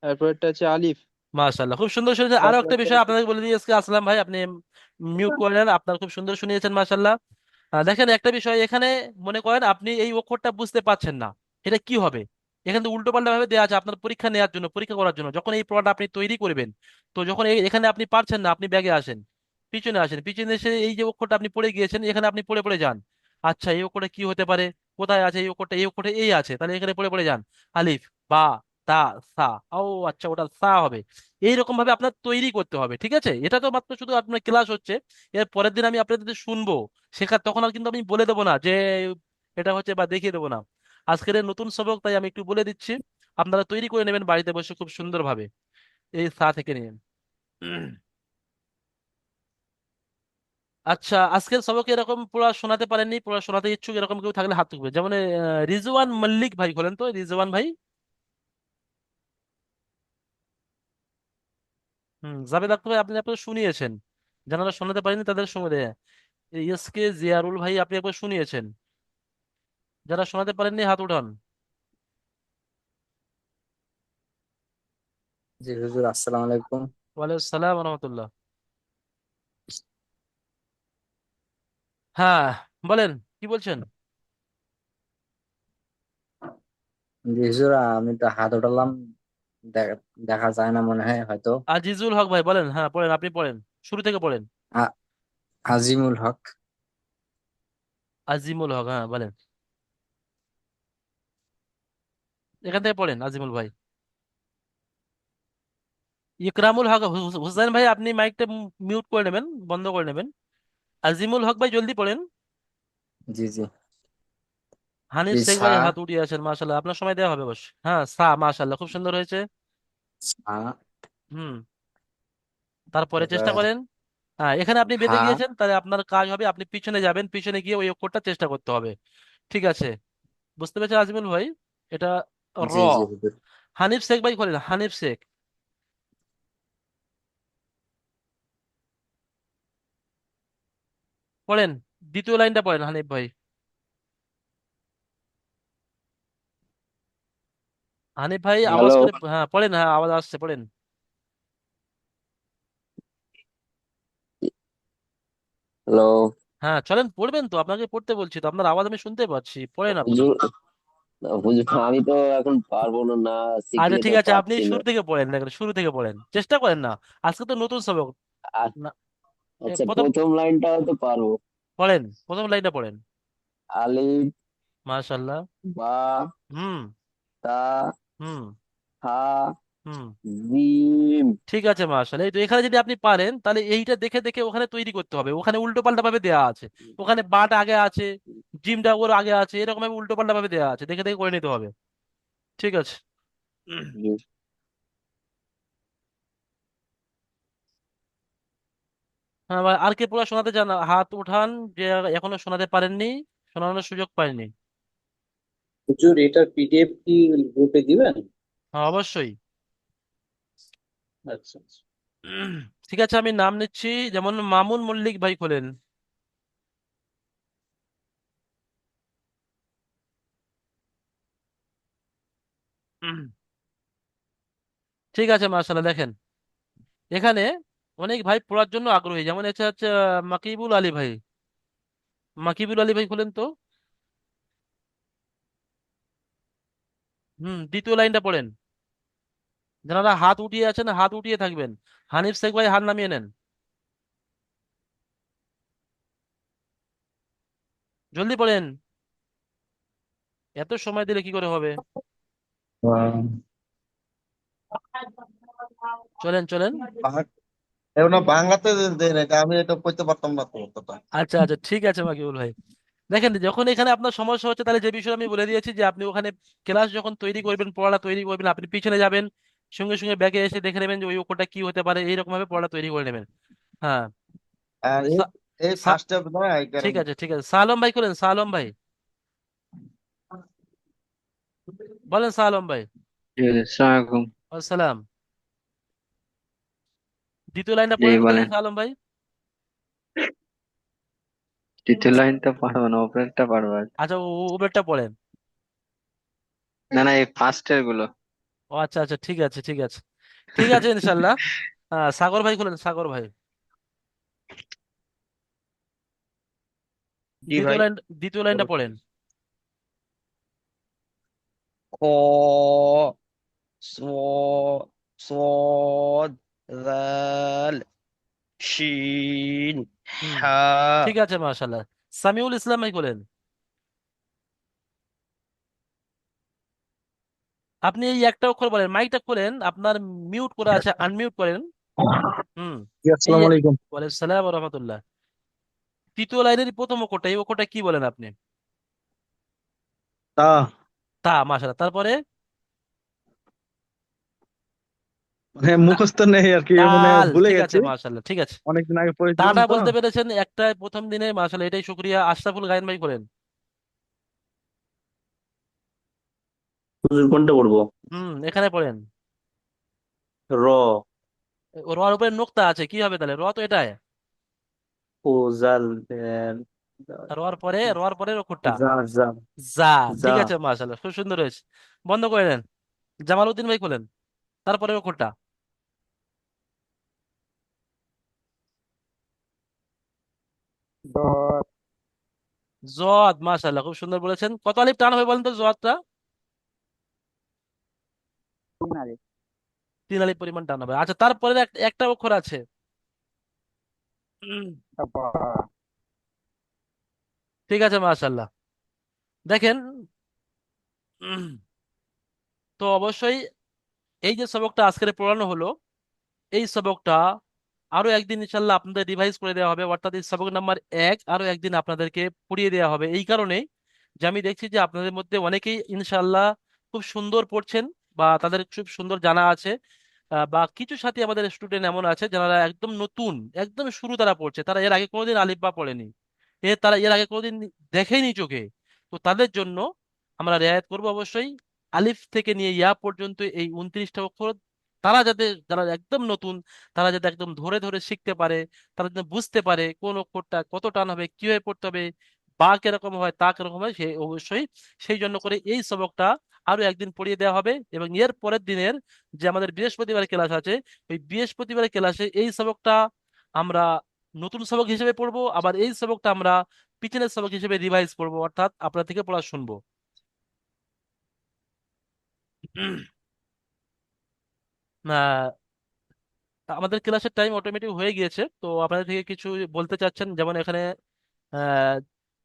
তারপর এটা হচ্ছে আলিফ। মাশাল্লাহ, খুব সুন্দর শুনেছেন। আরো তারপর একটা এটা বিষয় হচ্ছে আপনাকে বলে দিই, এসকে আসলাম ভাই, আপনি মিউট করে নেন, আপনার খুব সুন্দর শুনিয়েছেন, মাশাল্লাহ। দেখেন একটা বিষয় এখানে, মনে করেন আপনি এই অক্ষরটা বুঝতে পারছেন না, এটা কি হবে, এখানে তো উল্টো পাল্টা ভাবে দেওয়া আছে আপনার পরীক্ষা নেওয়ার জন্য, পরীক্ষা করার জন্য, যখন এই পড়াটা আপনি তৈরি করবেন। তো যখন এখানে আপনি পারছেন না, আপনি ব্যাগে আসেন, পিছনে আসেন, পিছনে এসে এই যে অক্ষরটা আপনি পড়ে গিয়েছেন, এখানে আপনি পড়ে পড়ে যান। আচ্ছা এই অক্ষরটা কি হতে পারে, কোথায় আছে এই অক্ষরটা, এই অক্ষরটা এই আছে, তাহলে এখানে পড়ে পড়ে যান। আলিফ, বা, তা, সা। ও আচ্ছা, ওটা সা হবে। এইরকম ভাবে আপনার তৈরি করতে হবে, ঠিক আছে? এটা তো মাত্র শুধু আপনার ক্লাস হচ্ছে, এর পরের দিন আমি আপনাদের শুনবো, শেখার, তখন আর কিন্তু আমি বলে দেবো না যে এটা হচ্ছে বা দেখিয়ে দেবো না। আজকের এই নতুন সবক, তাই আমি একটু বলে দিচ্ছি, আপনারা তৈরি করে নেবেন বাড়িতে বসে খুব সুন্দরভাবে, এই সা থেকে নিয়ে। আচ্ছা, আজকের সবকে এরকম পুরো শোনাতে পারেননি, পুরো শোনাতে ইচ্ছুক এরকম কেউ থাকলে হাত তুলবে, যেমন রিজওয়ান মল্লিক ভাই বলেন তো, রিজওয়ান ভাই। জাভেদ আখতার ভাই, আপনি আপনার শুনিয়েছেন, যারা শোনাতে পারেনি তাদের সঙ্গে দেয়। এস কে জিয়ারুল ভাই, আপনি একবার শুনিয়েছেন, যারা শোনাতে পারেননি হাত উঠান। জি হুজুর, আসসালামু আলাইকুম। ওয়ালাইকুম সালাম রহমতুল্লাহ। হ্যাঁ বলেন, কি বলছেন? জি হুজুর, আমি তো হাত উঠালাম, দেখা দেখা যায় না মনে হয় হয়তো। আজিজুল হক ভাই বলেন, হ্যাঁ পড়েন, আপনি পড়েন, শুরু থেকে পড়েন। আ- আজিমুল হক। আজিমুল হক, হ্যাঁ বলেন, এখান থেকে পড়েন আজিমুল ভাই। ইকরামুল হক হুসাইন ভাই, আপনি মাইকটা মিউট করে নেবেন, বন্ধ করে নেবেন। আজিমুল হক ভাই জলদি পড়েন। জি জি। হানিফ জি শেখ সা। ভাই হাত উঠিয়ে আছেন, মাশাল্লাহ, আপনার সময় দেওয়া হবে অবশ্য। হ্যাঁ সা, মাশাল্লাহ, খুব সুন্দর হয়েছে। সা। হুম। তারপরে চেষ্টা এবার করেন। হ্যাঁ, এখানে আপনি বেঁধে হা গিয়েছেন, তাহলে আপনার কাজ হবে আপনি পিছনে যাবেন, পিছনে গিয়ে ওই অক্ষরটা চেষ্টা করতে হবে। ঠিক আছে, বুঝতে পেরেছেন আজমল ভাই? এটা র। জি জি হুজুর। হানিফ শেখ ভাই বলেন, হানিফ শেখ পড়েন, দ্বিতীয় লাইনটা পড়েন হানিফ ভাই। হানিফ ভাই আওয়াজ হ্যালো। করে, হ্যাঁ পড়েন, হ্যাঁ আওয়াজ আসছে, পড়েন। হ্যালো। হ্যাঁ চলেন, পড়বেন তো, আপনাকে পড়তে বলছি তো, আপনার আওয়াজ আমি শুনতে পাচ্ছি, পড়েন আপনি। হুজুর, হুজুর আমি তো এখন পারবো না, না আচ্ছা শিখলে ঠিক তো আছে, আপনি পারছি না। শুরু থেকে পড়েন, দেখেন শুরু থেকে পড়েন, চেষ্টা করেন না, আজকে তো নতুন সবক আর না। আচ্ছা, প্রথম প্রথম লাইনটা তো পারবো। পড়েন, প্রথম লাইনটা পড়েন। আলিফ, মাশাল্লাহ। বা, হুম। তা, হুম। হা, হুম। জিম। ঠিক আছে মাশাআল্লাহ, এই তো এখানে যদি আপনি পারেন তাহলে এইটা দেখে দেখে ওখানে তৈরি করতে হবে, ওখানে উল্টো পাল্টা ভাবে দেওয়া আছে, ওখানে বাট আগে আছে, জিমটা ওর আগে আছে, এরকম ভাবে উল্টো পাল্টা ভাবে দেওয়া আছে, দেখে দেখে করে নিতে হবে। ঠিক আছে। উম। হ্যাঁ ভাই, আর কে পুরো শোনাতে চান? হাত উঠান যে এখনো শোনাতে পারেননি, শোনানোর সুযোগ পাইনি। হুজুর এটার পিডিএফ কি গ্রুপে দিবেন? হ্যাঁ অবশ্যই। আচ্ছা আচ্ছা। উম, ঠিক আছে, আমি নাম নিচ্ছি, যেমন মামুন মল্লিক ভাই খোলেন। উম, ঠিক আছে মাশাআল্লাহ, দেখেন এখানে অনেক ভাই পড়ার জন্য আগ্রহী, যেমন এটা হচ্ছে মাকিবুল আলী ভাই। মাকিবুল আলী ভাই খোলেন তো। দ্বিতীয় লাইনটা পড়েন। যারা হাত উঠিয়ে আছেন হাত উঠিয়ে থাকবেন। হানিফ শেখ ভাই হাত নামিয়ে নেন, জলদি পড়েন, এত সময় দিলে কি করে হবে? চলেন চলেন। এখন বাংলাতে দেন, এটা আমি এটা পড়তে পারতাম না তো অতটা। আচ্ছা আচ্ছা ঠিক আছে মাকিবুল ভাই, দেখেন যখন এখানে আপনার সমস্যা হচ্ছে, তাহলে যে বিষয় আমি বলে দিয়েছি যে আপনি ওখানে ক্লাস যখন তৈরি করবেন, পড়াটা তৈরি করবেন, আপনি পিছনে যাবেন, সঙ্গে সঙ্গে ব্যাগে এসে দেখে নেবেন যে ওই অঙ্কটা কি হতে পারে, এইরকম ভাবে পড়াটা তৈরি করে নেবেন। হ্যাঁ। আর সা- এই সা- ফার্স্ট স্টেপ না এটা। ঠিক আছে ঠিক আছে, সালম ভাই করেন, সালম ভাই বলেন, সালম ভাই। জি, আসসালামু আসসালাম। দ্বিতীয় লাইনটা জি পড়েন খালি বলেন। সালম ভাই। তৃতীয় লাইনটা পারবো না, উপরেরটা পারবো আর কি। আচ্ছা, ওবেরটা পড়েন। না না, এই ফার্স্টের গুলো। ও আচ্ছা আচ্ছা ঠিক আছে ঠিক আছে, ঠিক আছে ইনশাল্লাহ। সাগর ভাই খুলেন, সাগর ভাই। জি দ্বিতীয় ভাই। লাইন, দ্বিতীয় লাইনটা পড়েন। ক صاد ذال শিন হুম। হা ঠিক আছে মাশাল্লাহ। সামিউল ইসলাম ভাই বলেন। আপনি এই একটা অক্ষর বলেন, মাইকটা খোলেন, আপনার মিউট করা আছে, আনমিউট করেন। হুম। জি, এই আসসালামু আলাইকুম। ওয়ালাইকুম সালাম ওয়া রাহমাতুল্লাহ। তৃতীয় লাইনের প্রথম অক্ষরটা, এই অক্ষরটা কি বলেন আপনি? তা তা, মাশাল্লাহ, তারপরে মানে তা- মুখস্থ নেই আর কি, মানে তাল, ভুলে ঠিক আছে গেছি, মাশাল্লাহ, ঠিক আছে। অনেকদিন আগে পড়েছিলাম তাটা তো। বলতে পেরেছেন একটা প্রথম দিনে, মাশাল্লাহ, এটাই শুক্রিয়া। আশরাফুল গায়েন ভাই করেন। হুজুর কোনটা পড়বো? এখানে পড়েন। র। র এর উপরে নোক্তা আছে, কি হবে তাহলে? র তো এটাই। ও জাল। র এর পরের অক্ষরটা যা যা যা। যা। ঠিক আছে মাশাল্লাহ, খুব সুন্দর হয়েছে। বন্ধ করে দেন। জামালউদ্দিন ভাই খোলেন, তারপরে অক্ষরটা ডট। জদ। মাশাল্লাহ, খুব সুন্দর বলেছেন। কত আলিফ টান হবে বলেন তো জদটা? 3 আলিফ। 3 আলিফ পরিমাণ টান হবে। আচ্ছা, তারপরে একটা অক্ষর আছে। উম, বা। ঠিক আছে মাশাল্লাহ, দেখেন। উম, তো অবশ্যই এই যে সবকটা আজকের পড়ানো হলো, এই সবকটা আরো একদিন ইনশাল্লাহ আপনাদের রিভাইজ করে দেওয়া হবে, অর্থাৎ এই সবক নাম্বার 1 আরো একদিন আপনাদেরকে পড়িয়ে দেওয়া হবে। এই কারণে যে আমি দেখছি যে আপনাদের মধ্যে অনেকেই ইনশাল্লাহ খুব সুন্দর পড়ছেন, বা তাদের খুব সুন্দর জানা আছে। বা কিছু সাথী আমাদের স্টুডেন্ট এমন আছে যারা একদম নতুন, একদম শুরু তারা পড়ছে, তারা এর আগে কোনোদিন আলিফ বা পড়েনি, তারা এর আগে কোনোদিন দেখেনি চোখে। তো তাদের জন্য আমরা রেয়ায়েত করবো অবশ্যই। আলিফ থেকে নিয়ে ইয়া পর্যন্ত এই 29টা অক্ষর তারা যাতে, যারা একদম নতুন, তারা যাতে একদম ধরে ধরে শিখতে পারে, তারা যাতে বুঝতে পারে কোন অক্ষরটা কত টান হবে, কিভাবে পড়তে হবে, বা কিরকম হয় তা কিরকম হয়, সে অবশ্যই সেই জন্য করে এই সবকটা আরো একদিন পড়িয়ে দেওয়া হবে। এবং এর পরের দিনের যে আমাদের বৃহস্পতিবার ক্লাস আছে, ওই বৃহস্পতিবারের ক্লাসে এই সবকটা আমরা নতুন সবক হিসেবে পড়বো, আবার এই সবকটা আমরা পিছনের সবক হিসেবে রিভাইজ করবো, অর্থাৎ আপনার থেকে পড়া শুনবো। আহ, আমাদের ক্লাসের টাইম অটোমেটিক হয়ে গিয়েছে, তো আপনাদের থেকে কিছু বলতে চাচ্ছেন, যেমন এখানে আহ,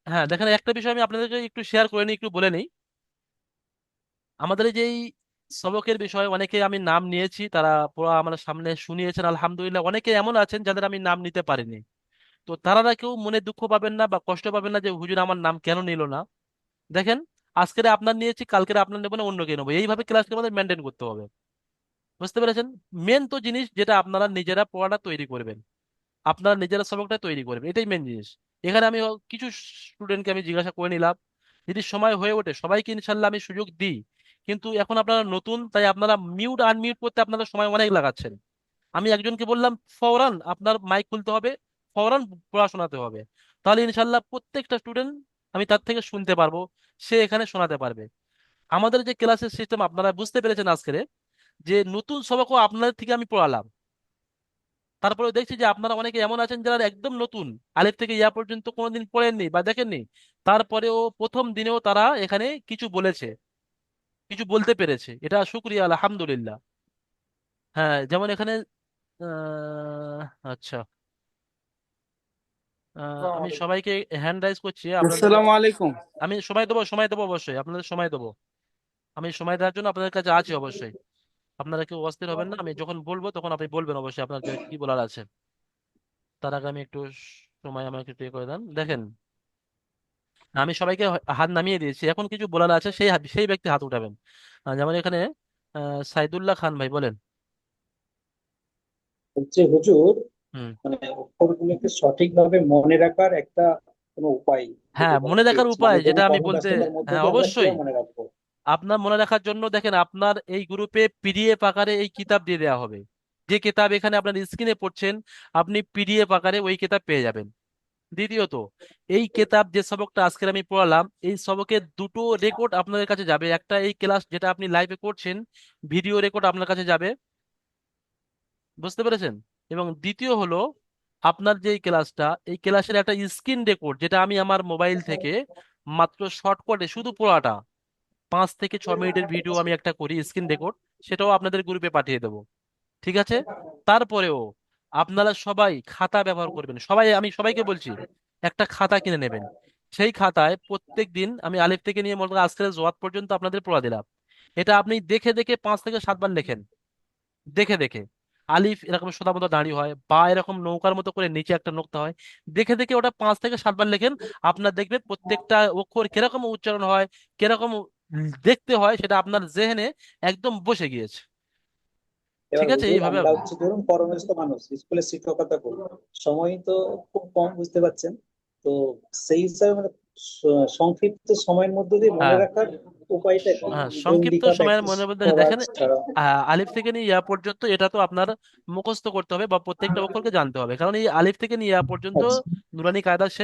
হ্যাঁ দেখেন, একটা বিষয় আমি আপনাদেরকে একটু শেয়ার করে নিই, একটু বলে নিই। আমাদের এই যে এই সবকের বিষয়ে অনেকে আমি নাম নিয়েছি, তারা পুরো আমার সামনে শুনিয়েছেন আলহামদুলিল্লাহ। অনেকে এমন আছেন যাদের আমি নাম নিতে পারিনি, তো তারা কেউ মনে দুঃখ পাবেন না বা কষ্ট পাবেন না যে হুজুর আমার নাম কেন নিল না। দেখেন, আজকের আপনার নিয়েছি, কালকের আপনার নেবো না, অন্য কেউ নেবো, এইভাবে ক্লাসকে আমাদের মেনটেন করতে হবে। বুঝতে পেরেছেন? মেন তো জিনিস যেটা আপনারা নিজেরা পড়াটা তৈরি করবেন, আপনারা নিজেরা সবকটা তৈরি করবেন, এটাই মেন জিনিস। এখানে আমি কিছু স্টুডেন্টকে আমি জিজ্ঞাসা করে নিলাম, যদি সময় হয়ে ওঠে সবাইকে ইনশাল্লাহ আমি সুযোগ দিই। কিন্তু এখন আপনারা নতুন, তাই আপনারা মিউট আনমিউট করতে আপনারা সময় অনেক লাগাচ্ছেন। আমি একজনকে বললাম ফওরান আপনার মাইক খুলতে হবে, ফওরান পড়া শোনাতে হবে, তাহলে ইনশাল্লাহ প্রত্যেকটা স্টুডেন্ট আমি তার থেকে শুনতে পারবো, সে এখানে শোনাতে পারবে। আমাদের যে ক্লাসের সিস্টেম আপনারা বুঝতে পেরেছেন আজকে, যে নতুন সবকও আপনাদের থেকে আমি পড়ালাম, তারপরে দেখছি যে আপনারা অনেকে এমন আছেন যারা একদম নতুন, আলিফ থেকে ইয়া পর্যন্ত কোনোদিন পড়েননি বা দেখেননি, তারপরেও প্রথম দিনেও তারা এখানে কিছু বলেছে, কিছু বলতে পেরেছে, এটা শুক্রিয়া আলহামদুলিল্লাহ। হ্যাঁ যেমন এখানে আহ, আচ্ছা, আমি সবাইকে হ্যান্ড রাইজ করছি আপনাদের। আসসালামু আলাইকুম। আমি সময় দেবো, সময় দেবো অবশ্যই, আপনাদের সময় দেবো। আমি সময় দেওয়ার জন্য আপনাদের কাছে আছি অবশ্যই। আপনারা কেউ অস্থির হবেন না, আমি যখন বলবো তখন আপনি বলবেন অবশ্যই আপনার কি বলার আছে। তার আগে আমি একটু সময় আমাকে একটু ইয়ে করে দেন। দেখেন, আমি সবাইকে হাত নামিয়ে দিয়েছি, এখন কিছু বলার আছে সেই ব্যক্তি হাত উঠাবেন। যেমন এখানে সাইদুল্লাহ খান ভাই বলেন। হচ্ছে হুজুর, হুম। মানে অক্ষরগুলোকে সঠিকভাবে মনে রাখার একটা কোনো উপায় যদি হ্যাঁ, বলেন মনে রাখার প্লিজ, উপায় মানে যেটা ধরুন আমি বলতে, কর্মব্যস্ততার মধ্যে হ্যাঁ দিয়ে আমরা অবশ্যই, কিভাবে মনে রাখবো? আপনার মনে রাখার জন্য দেখেন, আপনার এই গ্রুপে পিডিএফ আকারে এই কিতাব দিয়ে দেওয়া হবে। যে কিতাব এখানে আপনার স্ক্রিনে পড়ছেন, আপনি পিডিএফ আকারে ওই কিতাব পেয়ে যাবেন। দ্বিতীয়ত, এই কিতাব যে সবকটা আজকে আমি পড়ালাম, এই সবকের দুটো রেকর্ড আপনাদের কাছে যাবে। একটা এই ক্লাস যেটা আপনি লাইভে করছেন, ভিডিও রেকর্ড আপনার কাছে যাবে। বুঝতে পেরেছেন? এবং দ্বিতীয় হলো, আপনার যে এই ক্লাসটা, এই ক্লাসের একটা স্ক্রিন রেকর্ড যেটা আমি আমার মোবাইল থেকে মাত্র শর্টকাটে শুধু পড়াটা 5 থেকে 6 মিনিটের ভিডিও আমি একটা করি স্ক্রিন রেকর্ড, সেটাও আপনাদের গ্রুপে পাঠিয়ে দেবো। ঠিক আছে? তারপরেও আপনারা সবাই খাতা ব্যবহার করবেন, সবাই, আমি সবাইকে বলছি একটা খাতা কিনে নেবেন। সেই খাতায় প্রত্যেক দিন আমি আলিফ থেকে নিয়ে মনে করেন আজকের জোয়াত পর্যন্ত আপনাদের পড়া দিলাম, এটা আপনি দেখে দেখে 5 থেকে 7 বার লেখেন। দেখে দেখে আলিফ এরকম সোদা মতো দাঁড়িয়ে হয়, বা এরকম নৌকার মতো করে নিচে একটা নোক্তা হয়, দেখে দেখে ওটা 5 থেকে 7 বার লেখেন। আপনার দেখবে প্রত্যেকটা অক্ষর কিরকম উচ্চারণ হয়, কিরকম দেখতে হয়, সেটা আপনার জেহেনে একদম বসে গিয়েছে। এবার ঠিক আছে? হুজুর, এইভাবে আমরা হচ্ছে ধরুন কর্মব্যস্ত মানুষ, স্কুলে শিক্ষকতা করি, সময় তো খুব কম, বুঝতে পারছেন। তো সেই হিসাবে মানে সংক্ষিপ্ত সময়ের মধ্যে দিয়ে মনে হ্যাঁ, রাখার উপায়টা কি? হ্যাঁ ধরুন সংক্ষিপ্ত লিখা সময়ের প্র্যাকটিস মনে মধ্যে করা দেখেন, ছাড়া। আলিফ থেকে নিয়ে ইয়া পর্যন্ত এটা তো আপনার মুখস্থ করতে হবে বা প্রত্যেকটা অক্ষরকে জানতে হবে, কারণ এই আলিফ থেকে নিয়ে ইয়া পর্যন্ত আচ্ছা। নুরানি কায়দার শেষ